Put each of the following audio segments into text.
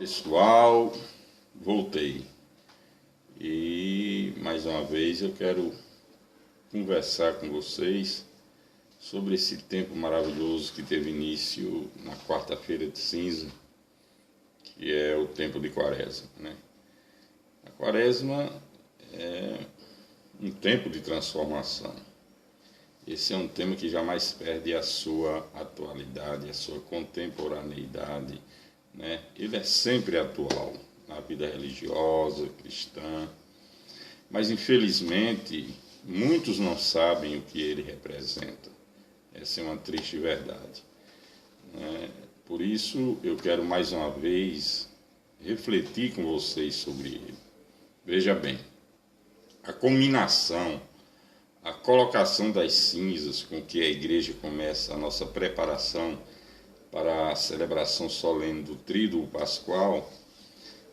Pessoal, voltei e mais uma vez eu quero conversar com vocês sobre esse tempo maravilhoso que teve início na quarta-feira de cinza, que é o tempo de Quaresma, né? A Quaresma é um tempo de transformação. Esse é um tema que jamais perde a sua atualidade, a sua contemporaneidade, né? Ele é sempre atual na vida religiosa, cristã, mas infelizmente muitos não sabem o que ele representa. Essa é uma triste verdade, né? Por isso eu quero mais uma vez refletir com vocês sobre ele. Veja bem, a culminação, a colocação das cinzas com que a igreja começa a nossa preparação para a celebração solene do Tríduo Pascual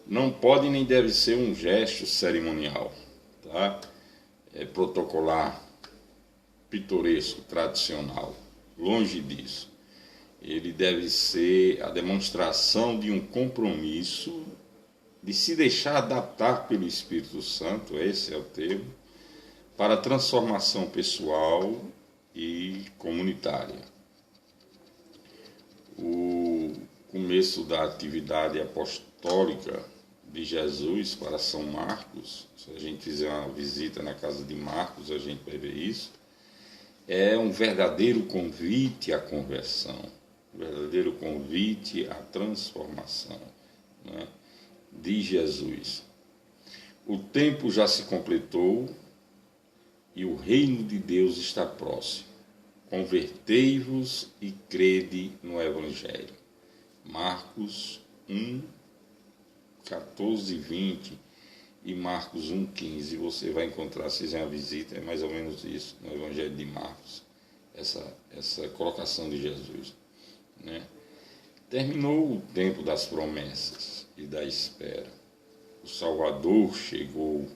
não pode nem deve ser um gesto cerimonial, tá? Protocolar, pitoresco, tradicional. Longe disso. Ele deve ser a demonstração de um compromisso de se deixar adaptar pelo Espírito Santo, esse é o termo, para a transformação pessoal e comunitária. O começo da atividade apostólica de Jesus para São Marcos, se a gente fizer uma visita na casa de Marcos, a gente vai ver isso, é um verdadeiro convite à conversão, um verdadeiro convite à transformação, né, de Jesus. O tempo já se completou e o reino de Deus está próximo. Convertei-vos e crede no Evangelho. Marcos 1, 14 e 20 e Marcos 1, 15. Você vai encontrar, se fizer uma visita, é mais ou menos isso, no Evangelho de Marcos, essa colocação de Jesus, né? Terminou o tempo das promessas e da espera. O Salvador chegou,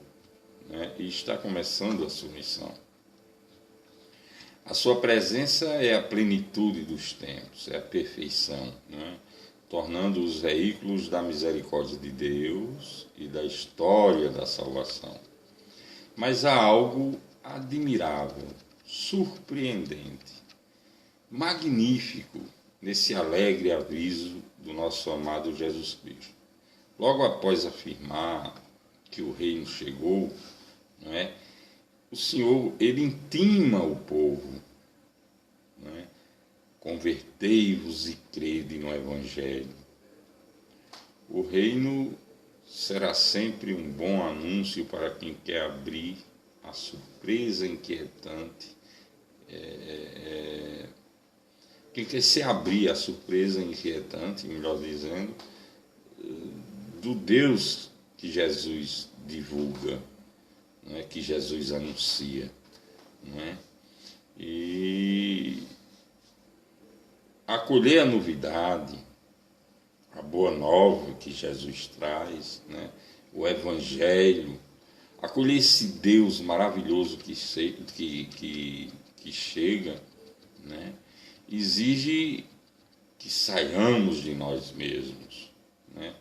né, e está começando a sua missão. A sua presença é a plenitude dos tempos, é a perfeição, né? Tornando os veículos da misericórdia de Deus e da história da salvação. Mas há algo admirável, surpreendente, magnífico nesse alegre aviso do nosso amado Jesus Cristo. Logo após afirmar que o reino chegou, não é? O Senhor, ele intima o povo, né? Convertei-vos e crede no Evangelho. O reino será sempre um bom anúncio para quem quer abrir a surpresa inquietante, quem quer se abrir a surpresa inquietante, melhor dizendo, do Deus que Jesus divulga, não é, que Jesus anuncia, não é? E acolher a novidade, a boa nova que Jesus traz, né? O Evangelho, acolher esse Deus maravilhoso que chega, né? Exige que saiamos de nós mesmos, né?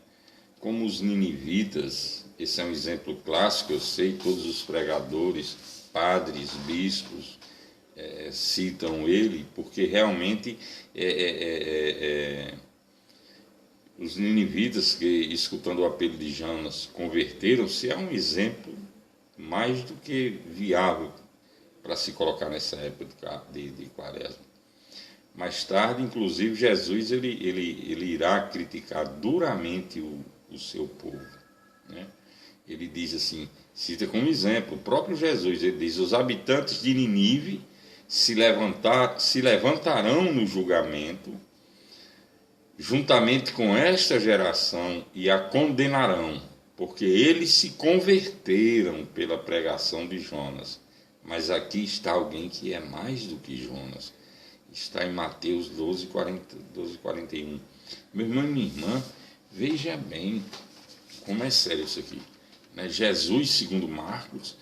Como os ninivitas. Esse é um exemplo clássico, eu sei, todos os pregadores, padres, bispos, citam ele, porque realmente os ninivitas que, escutando o apelo de Jonas, converteram-se, é um exemplo mais do que viável para se colocar nessa época de Quaresma. Mais tarde, inclusive, Jesus ele irá criticar duramente o seu povo, né? Ele diz assim, cita como exemplo, o próprio Jesus, ele diz, os habitantes de Nínive se levantarão no julgamento, juntamente com esta geração, e a condenarão, porque eles se converteram pela pregação de Jonas. Mas aqui está alguém que é mais do que Jonas. Está em Mateus 12, 41. Meu irmão e minha irmã, veja bem como é sério isso aqui. Jesus, segundo Marcos,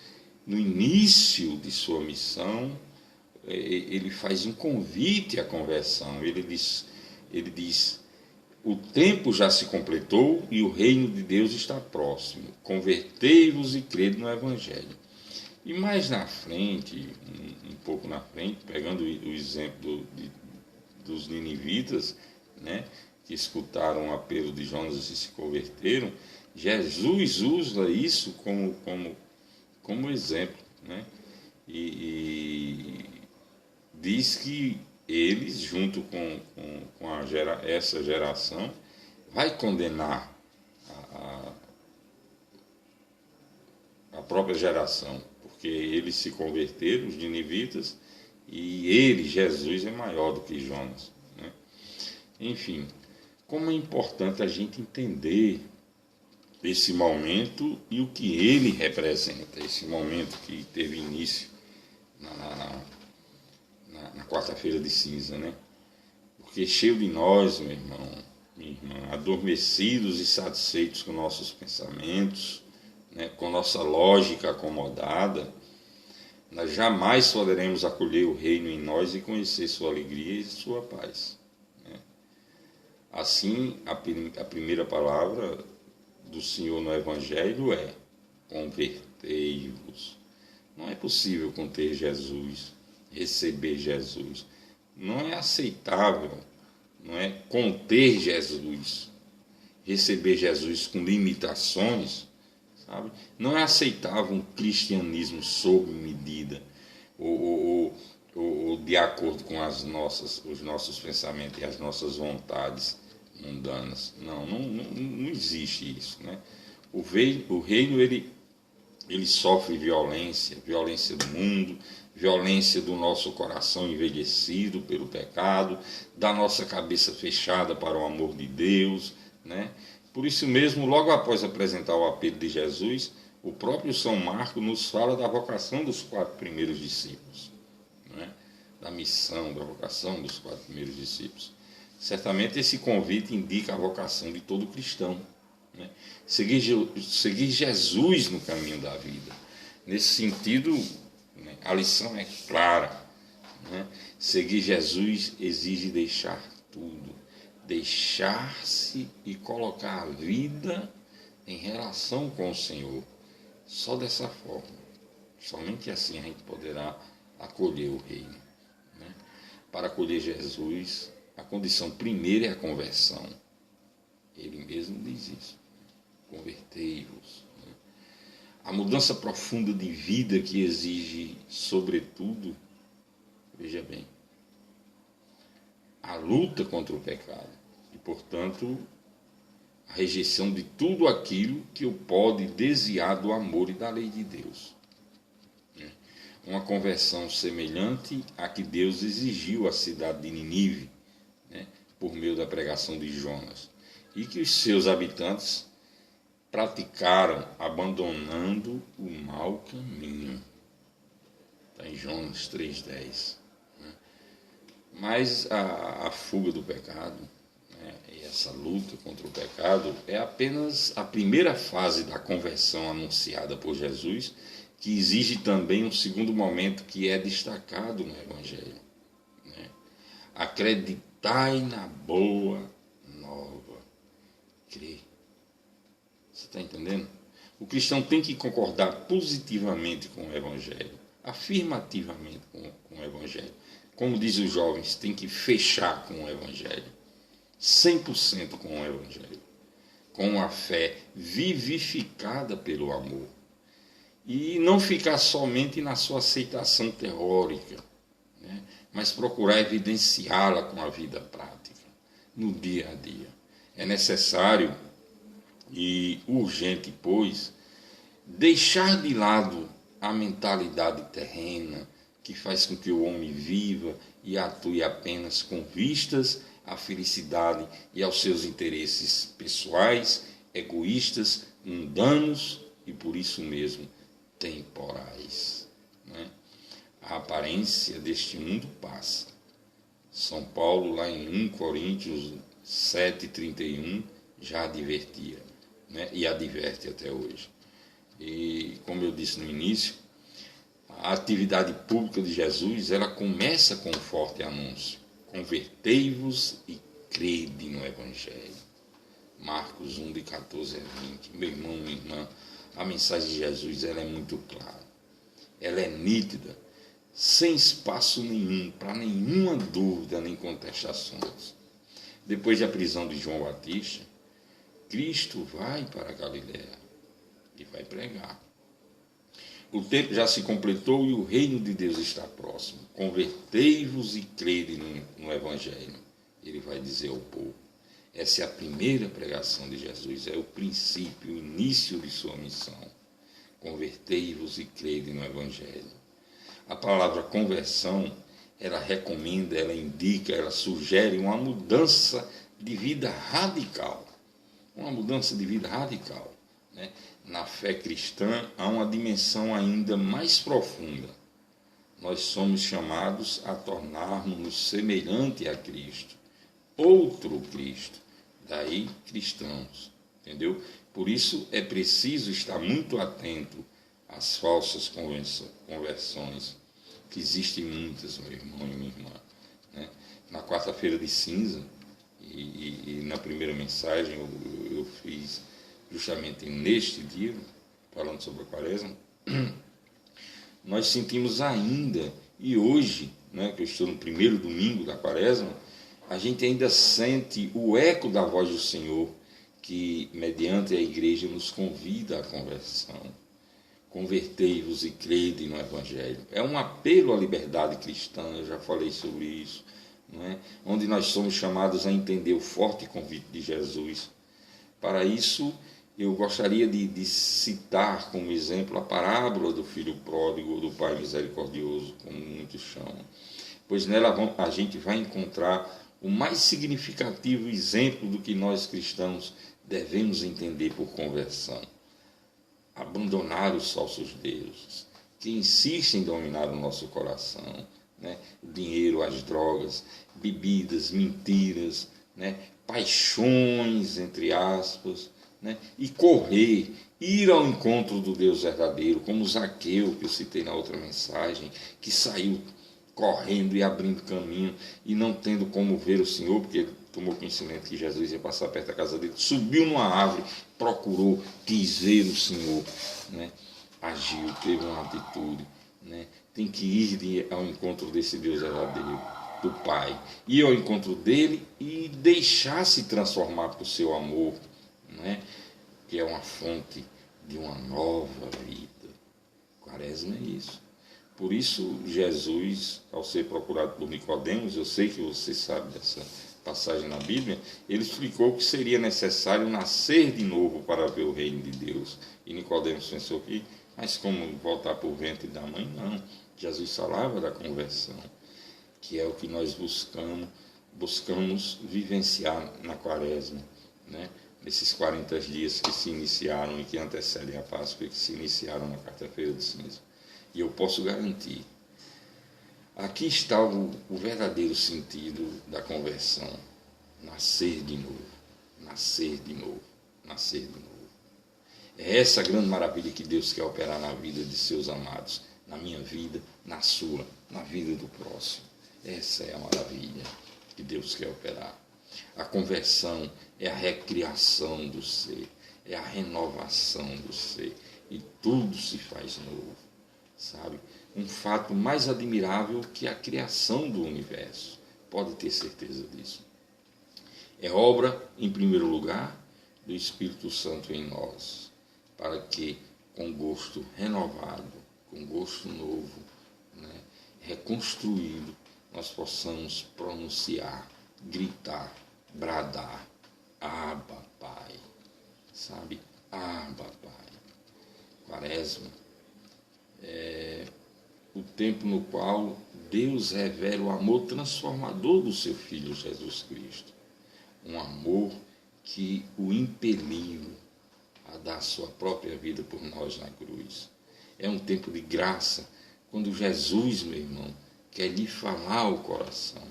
no início de sua missão, ele faz um convite à conversão. Ele diz o tempo já se completou e o reino de Deus está próximo. Convertei-vos e crede no Evangelho. E mais na frente, um pouco na frente, pegando o exemplo dos ninivitas, né, que escutaram o apelo de Jonas e se converteram, Jesus usa isso como exemplo, né? E diz que eles, junto com essa geração, vai condenar a própria geração, porque eles se converteram, os ninivitas, e ele, Jesus, é maior do que Jonas, né? Enfim, como é importante a gente entender esse momento e o que ele representa, esse momento que teve início na quarta-feira de cinza, né? Porque cheio de nós, meu irmão, minha irmã, adormecidos e satisfeitos com nossos pensamentos, né, com nossa lógica acomodada, nós jamais poderemos acolher o reino em nós e conhecer sua alegria e sua paz, né? Assim, a primeira palavra do Senhor no Evangelho é: convertei-vos. Não é possível conter Jesus, receber Jesus. Não é aceitável, não é conter Jesus, receber Jesus com limitações, sabe? Não é aceitável um cristianismo sob medida, ou de acordo com os nossos pensamentos e as nossas vontades mundanas. Não existe isso, né? O reino, ele sofre violência do mundo, violência do nosso coração envelhecido pelo pecado, da nossa cabeça fechada para o amor de Deus, né? Por isso mesmo, logo após apresentar o apelo de Jesus, o próprio São Marcos nos fala da vocação dos 4 primeiros discípulos, né? Da missão, da vocação dos 4 primeiros discípulos. Certamente esse convite indica a vocação de todo cristão, né? Seguir Jesus no caminho da vida. Nesse sentido, né, a lição é clara, né? Seguir Jesus exige deixar tudo, deixar-se e colocar a vida em relação com o Senhor. Só dessa forma, somente assim a gente poderá acolher o reino, né? Para acolher Jesus, a condição primeira é a conversão. Ele mesmo diz isso: convertei-vos. A mudança profunda de vida que exige, sobretudo, veja bem, a luta contra o pecado e, portanto, a rejeição de tudo aquilo que o pode desviar do amor e da lei de Deus. Uma conversão semelhante à que Deus exigiu à cidade de Nínive, né, por meio da pregação de Jonas, e que os seus habitantes praticaram abandonando o mau caminho. Está em Jonas 3,10. Né? Mas a fuga do pecado, né, e essa luta contra o pecado é apenas a primeira fase da conversão anunciada por Jesus, que exige também um segundo momento que é destacado no Evangelho, né? Acreditai na boa nova. Crer. Você está entendendo? O cristão tem que concordar positivamente com o Evangelho, afirmativamente com o Evangelho. Como diz os jovens, tem que fechar com o Evangelho, 100% com o Evangelho, com a fé vivificada pelo amor. E não ficar somente na sua aceitação teórica, né, mas procurar evidenciá-la com a vida prática, no dia a dia. É necessário e urgente, pois, deixar de lado a mentalidade terrena que faz com que o homem viva e atue apenas com vistas à felicidade e aos seus interesses pessoais, egoístas, mundanos e, por isso mesmo, temporais, né? A aparência deste mundo passa. São Paulo, lá em 1 Coríntios 7,31, já advertia, né? E adverte até hoje. E, como eu disse no início, a atividade pública de Jesus, ela começa com um forte anúncio: convertei-vos e crede no Evangelho. Marcos 1, de 14 a 20. Meu irmão, minha irmã, a mensagem de Jesus ela é muito clara. Ela é nítida, sem espaço nenhum, para nenhuma dúvida nem contestações. Depois da prisão de João Batista, Cristo vai para a Galiléia e vai pregar. O tempo já se completou e o reino de Deus está próximo. Convertei-vos e crede no Evangelho. Ele vai dizer ao povo. Essa é a primeira pregação de Jesus, é o princípio, o início de sua missão. Convertei-vos e crede no Evangelho. A palavra conversão, ela recomenda, ela indica, ela sugere uma mudança de vida radical. Uma mudança de vida radical. Né? Na fé cristã há uma dimensão ainda mais profunda. Nós somos chamados a tornarmos-nos semelhante a Cristo. Outro Cristo, daí cristãos, entendeu? Por isso é preciso estar muito atento às falsas conversões, que existem muitas, meu irmão e minha irmã. Né? Na quarta-feira de cinza, e na primeira mensagem eu fiz justamente neste dia, falando sobre a quaresma, nós sentimos ainda, e hoje, né, que eu estou no primeiro domingo da quaresma, a gente ainda sente o eco da voz do Senhor, que, mediante a igreja, nos convida à conversão. Convertei-vos e crede no Evangelho. É um apelo à liberdade cristã, eu já falei sobre isso, não é? Onde nós somos chamados a entender o forte convite de Jesus. Para isso, eu gostaria de citar como exemplo a parábola do filho pródigo, do pai misericordioso, como muitos chamam. Pois nela a gente vai encontrar o mais significativo exemplo do que nós cristãos devemos entender por conversão. Abandonar os falsos deuses, que insistem em dominar o nosso coração, né? O dinheiro, as drogas, bebidas, mentiras, né? Paixões, entre aspas, né? E correr, ir ao encontro do Deus verdadeiro, como Zaqueu, que eu citei na outra mensagem, que saiu correndo e abrindo caminho e não tendo como ver o Senhor, porque ele tomou conhecimento que Jesus ia passar perto da casa dele, subiu numa árvore, procurou, quis ver o Senhor, né? Agiu, teve uma atitude, né? Tem que ir ao encontro desse Deus verdadeiro, do Pai, ir ao encontro dele e deixar-se transformar por seu amor, né? Que é uma fonte de uma nova vida. Quaresma é isso. Por isso, Jesus, ao ser procurado por Nicodemos, eu sei que você sabe dessa passagem na Bíblia, ele explicou que seria necessário nascer de novo para ver o reino de Deus. E Nicodemos pensou que, mas como voltar para o ventre da mãe? Não. Jesus falava da conversão, que é o que nós buscamos vivenciar na quaresma, né? Nesses 40 dias que se iniciaram e que antecedem a Páscoa e que se iniciaram na quarta-feira de cinza. E eu posso garantir, aqui está o verdadeiro sentido da conversão. Nascer de novo, nascer de novo, nascer de novo. É essa grande maravilha que Deus quer operar na vida de seus amados, na minha vida, na sua, na vida do próximo. Essa é a maravilha que Deus quer operar. A conversão é a recriação do ser, é a renovação do ser, e tudo se faz novo. Sabe? Um fato mais admirável que a criação do universo. Pode ter certeza disso. É obra, em primeiro lugar, do Espírito Santo em nós, para que, com gosto renovado, com gosto novo, né, reconstruído, nós possamos pronunciar, gritar, bradar, Abba, Pai. Sabe? Abba, Pai. Quaresma é o tempo no qual Deus revela o amor transformador do seu Filho Jesus Cristo. Um amor que o impeliu a dar sua própria vida por nós na cruz. É um tempo de graça, quando Jesus, meu irmão, quer lhe falar ao coração.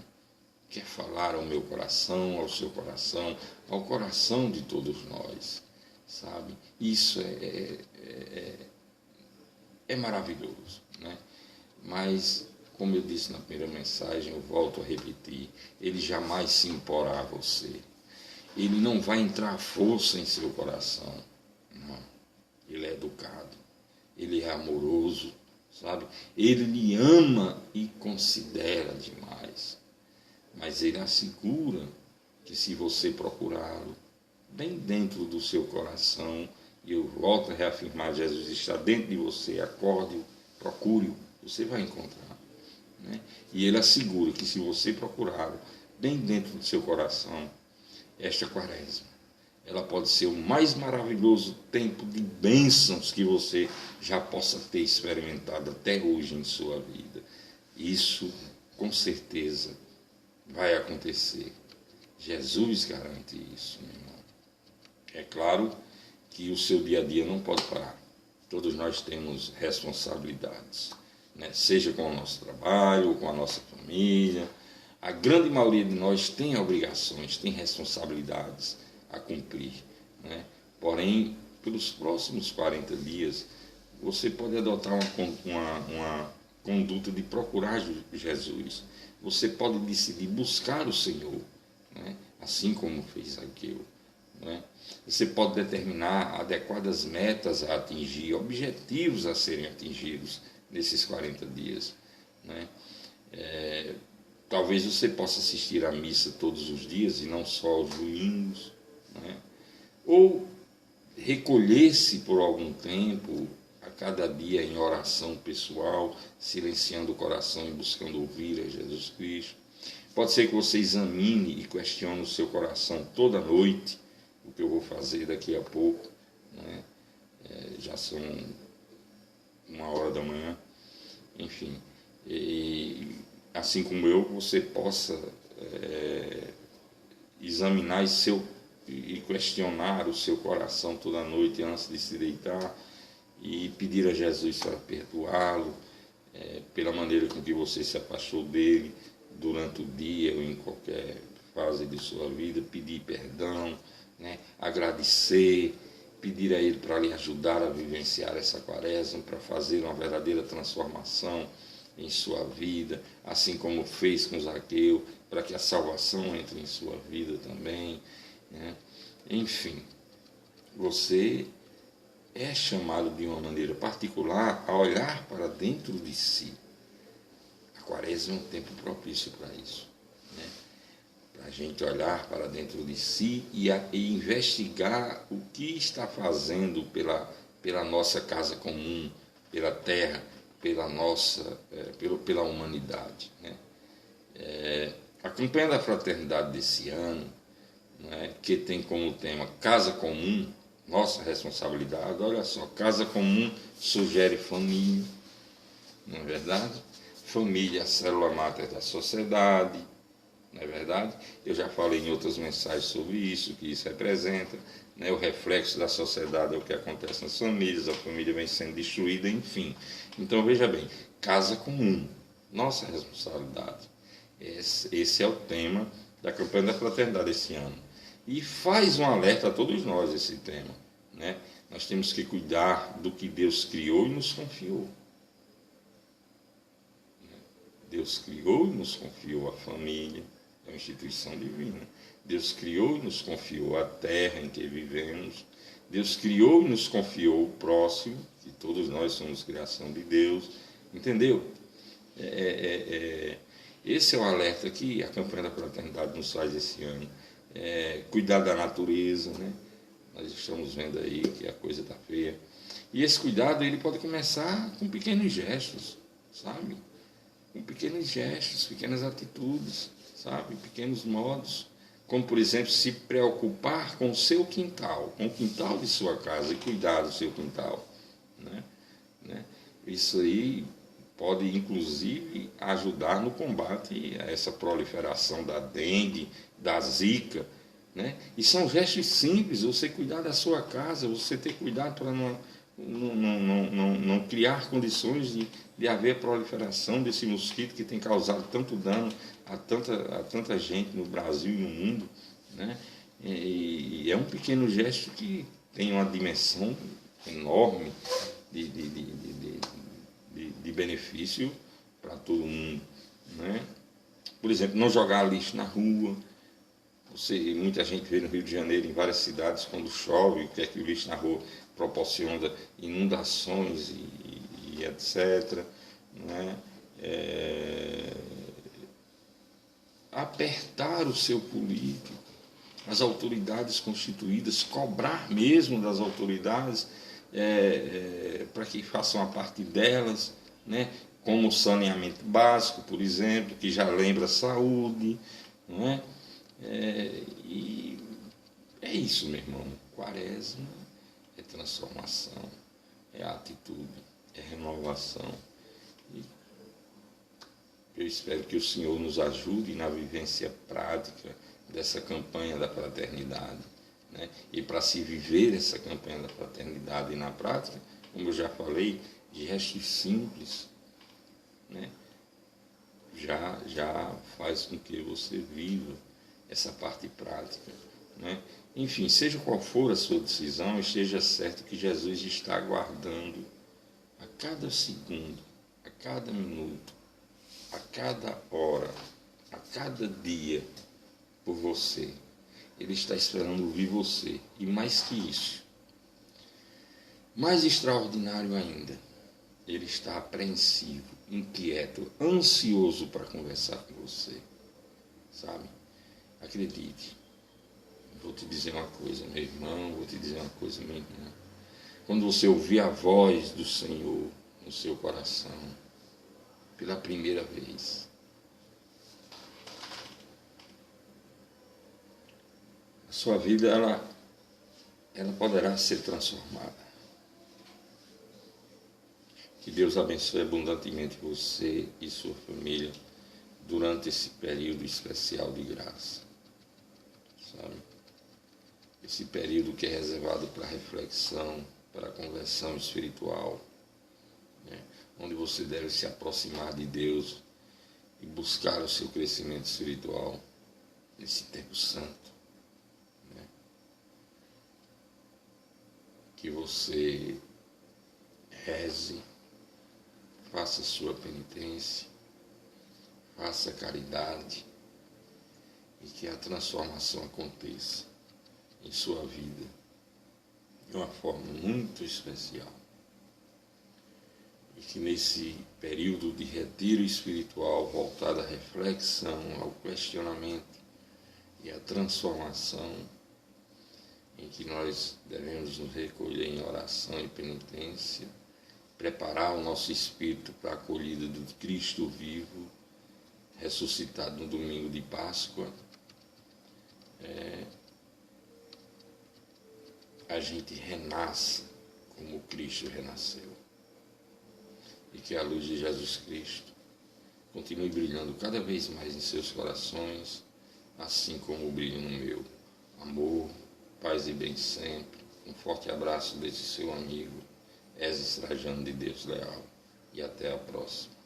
Quer falar ao meu coração, ao seu coração, ao coração de todos nós. Sabe? Isso é maravilhoso, né? Mas como eu disse na primeira mensagem, eu volto a repetir, ele jamais se imporá a você. Ele não vai entrar à força em seu coração. Não. Ele é educado. Ele é amoroso, sabe? Ele lhe ama e considera demais. Mas ele assegura que se você procurá-lo bem dentro do seu coração, e eu volto a reafirmar, Jesus está dentro de você, acorde-o, procure-o, você vai encontrar. Né? E ele assegura que se você procurá-lo bem dentro do seu coração, esta quaresma, ela pode ser o mais maravilhoso tempo de bênçãos que você já possa ter experimentado até hoje em sua vida. Isso, com certeza, vai acontecer. Jesus garante isso, meu irmão. É claro que o seu dia a dia não pode parar. Todos nós temos responsabilidades, né? Seja com o nosso trabalho, com a nossa família. A grande maioria de nós tem obrigações, tem responsabilidades a cumprir, né? Porém, pelos próximos 40 dias, você pode adotar uma conduta de procurar Jesus. Você pode decidir buscar o Senhor, né? Assim como fez Zaqueu. Né? Você pode determinar adequadas metas a atingir, objetivos a serem atingidos nesses 40 dias. Né? Talvez você possa assistir à missa todos os dias e não só aos domingos. Né? Ou recolher-se por algum tempo, a cada dia em oração pessoal, silenciando o coração e buscando ouvir a Jesus Cristo. Pode ser que você examine e questione o seu coração toda noite, o que eu vou fazer daqui a pouco, né? Já são 1h da manhã, enfim. E, assim como eu, você possa examinar e questionar o seu coração toda noite antes de se deitar e pedir a Jesus para perdoá-lo pela maneira com que você se afastou dele durante o dia ou em qualquer fase de sua vida, pedir perdão, né? Agradecer, pedir a ele para lhe ajudar a vivenciar essa quaresma, para fazer uma verdadeira transformação em sua vida, assim como fez com Zaqueu, para que a salvação entre em sua vida também, né? Enfim, você é chamado de uma maneira particular a olhar para dentro de si. A quaresma é um tempo propício para isso, né? Para a gente olhar para dentro de si e investigar o que está fazendo pela nossa casa comum, pela terra, pela humanidade, né? A campanha da fraternidade desse ano, né, que tem como tema Casa Comum, nossa responsabilidade, olha só, Casa Comum sugere família, não é verdade? Família, a célula máter da sociedade, não é verdade? Eu já falei em outras mensagens sobre isso, que isso representa, né? O reflexo da sociedade é o que acontece nas famílias, a família vem sendo destruída, enfim. Então, veja bem, casa comum, nossa responsabilidade. Esse é o tema da campanha da fraternidade esse ano. E faz um alerta a todos nós esse tema, né? Nós temos que cuidar do que Deus criou e nos confiou. Deus criou e nos confiou a família, é uma instituição divina. Deus criou e nos confiou a terra em que vivemos. Deus criou e nos confiou o próximo, que todos nós somos criação de Deus. Entendeu? Esse é o alerta que a campanha da fraternidade nos faz esse ano. Cuidar da natureza, né? Nós estamos vendo aí que a coisa está feia. E esse cuidado ele pode começar com pequenos gestos, sabe? Com pequenos gestos, pequenas atitudes, sabe? Pequenos modos, como por exemplo se preocupar com o seu quintal, com o quintal de sua casa e cuidar do seu quintal, né? Isso aí pode inclusive ajudar no combate a essa proliferação da dengue, da zika, né? E são gestos simples, você cuidar da sua casa, você ter cuidado para não criar condições de haver proliferação desse mosquito que tem causado tanto dano a tanta gente no Brasil e no mundo, né? E é um pequeno gesto que tem uma dimensão enorme de benefício para todo mundo, né? Por exemplo, não jogar lixo na rua. Muita gente vê no Rio de Janeiro, em várias cidades, quando chove, que é que o lixo na rua proporciona inundações e etc. Né? Apertar o seu político, as autoridades constituídas, cobrar mesmo das autoridades para que façam a parte delas, né? Como o saneamento básico, por exemplo, que já lembra a saúde, não é? E é isso, meu irmão. Quaresma é transformação, é atitude, é renovação. E eu espero que o Senhor nos ajude na vivência prática dessa campanha da fraternidade, né? E para se viver essa campanha da fraternidade na prática, como eu já falei, gestos simples, né? já faz com que você viva essa parte prática, né? Enfim, seja qual for a sua decisão, esteja certo que Jesus está aguardando a cada segundo, a cada minuto, a cada hora, a cada dia por você. Ele está esperando ouvir você. E mais que isso, mais extraordinário ainda, ele está apreensivo, inquieto, ansioso para conversar com você. Sabe? Acredite. Vou te dizer uma coisa, meu irmão, vou te dizer uma coisa, minha irmã. Quando você ouvir a voz do Senhor no seu coração, pela primeira vez, a sua vida ela poderá ser transformada. Que Deus abençoe abundantemente você e sua família durante esse período especial de graça, sabe? Esse período que é reservado para reflexão, para conversão espiritual, né? Onde você deve se aproximar de Deus e buscar o seu crescimento espiritual nesse tempo santo, né? Que você reze, faça sua penitência, faça caridade e que a transformação aconteça em sua vida de uma forma muito especial. E que nesse período de retiro espiritual voltado à reflexão, ao questionamento e à transformação, em que nós devemos nos recolher em oração e penitência, preparar o nosso espírito para a acolhida do Cristo vivo, ressuscitado no domingo de Páscoa, a gente renasça como Cristo renasceu. E que a luz de Jesus Cristo continue brilhando cada vez mais em seus corações, assim como brilha no meu. Amor, paz e bem sempre. Um forte abraço desse seu amigo, Ezes Trajano de Deus Leal. E até a próxima.